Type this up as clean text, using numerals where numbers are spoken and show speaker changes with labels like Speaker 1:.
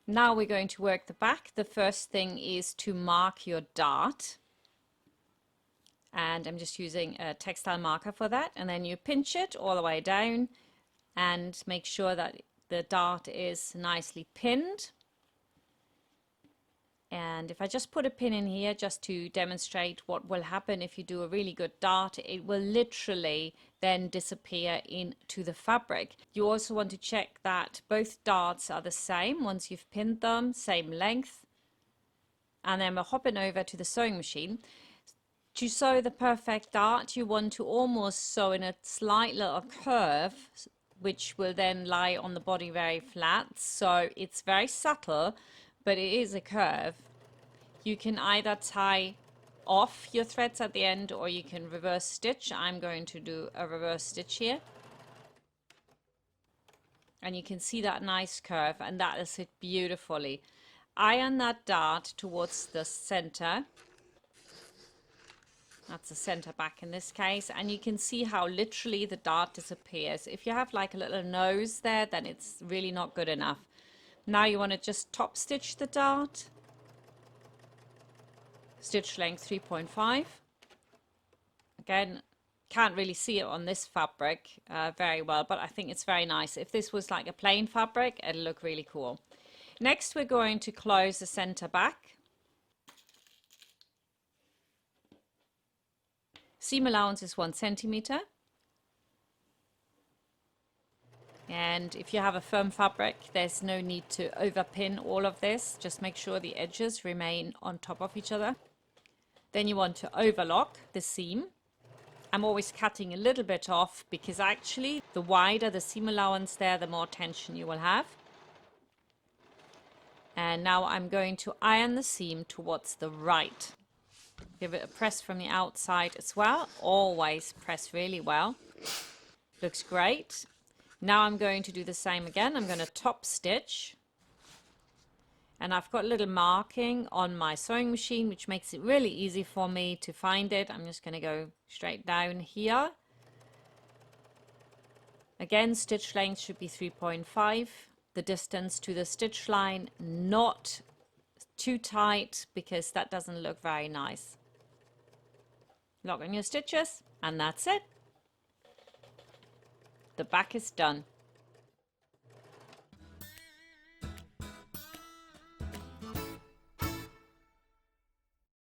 Speaker 1: Now we're going to work the back. The first thing is to mark your dart. And I'm just using a textile marker for that. And then you pinch it all the way down and make sure that the dart is nicely pinned. And if I just put a pin in here just to demonstrate what will happen if you do a really good dart, it will literally then disappear into the fabric. You also want to check that both darts are the same once you've pinned them, same length. And then we're hopping over to the sewing machine. To sew the perfect dart, you want to almost sew in a slight little curve, which will then lie on the body very flat. So it's very subtle, but it is a curve. You can either tie off your threads at the end or you can reverse stitch. I'm going to do a reverse stitch here. And you can see that nice curve, and that is it beautifully. Iron that dart towards the center. That's the center back in this case, and you can see how literally the dart disappears. If you have like a little nose there, then it's really not good enough. Now you want to just top stitch the dart. Stitch length 3.5. Again, can't really see it on this fabric very well, but I think it's very nice. If this was like a plain fabric, it'll look really cool. Next, we're going to close the center back. Seam allowance is 1 centimeter. And if you have a firm fabric, there's no need to overpin all of this. Just make sure the edges remain on top of each other. Then you want to overlock the seam. I'm always cutting a little bit off because actually the wider the seam allowance there, the more tension you will have. And now I'm going to iron the seam towards the right. Give it a press from the outside as well. Always press really well. Looks great. Now I'm going to do the same again. I'm going to top stitch. And I've got a little marking on my sewing machine, which makes it really easy for me to find it. I'm just going to go straight down here. Again, stitch length should be 3.5. The distance to the stitch line, not too tight because that doesn't look very nice. Lock in your stitches, and that's it. The back is done.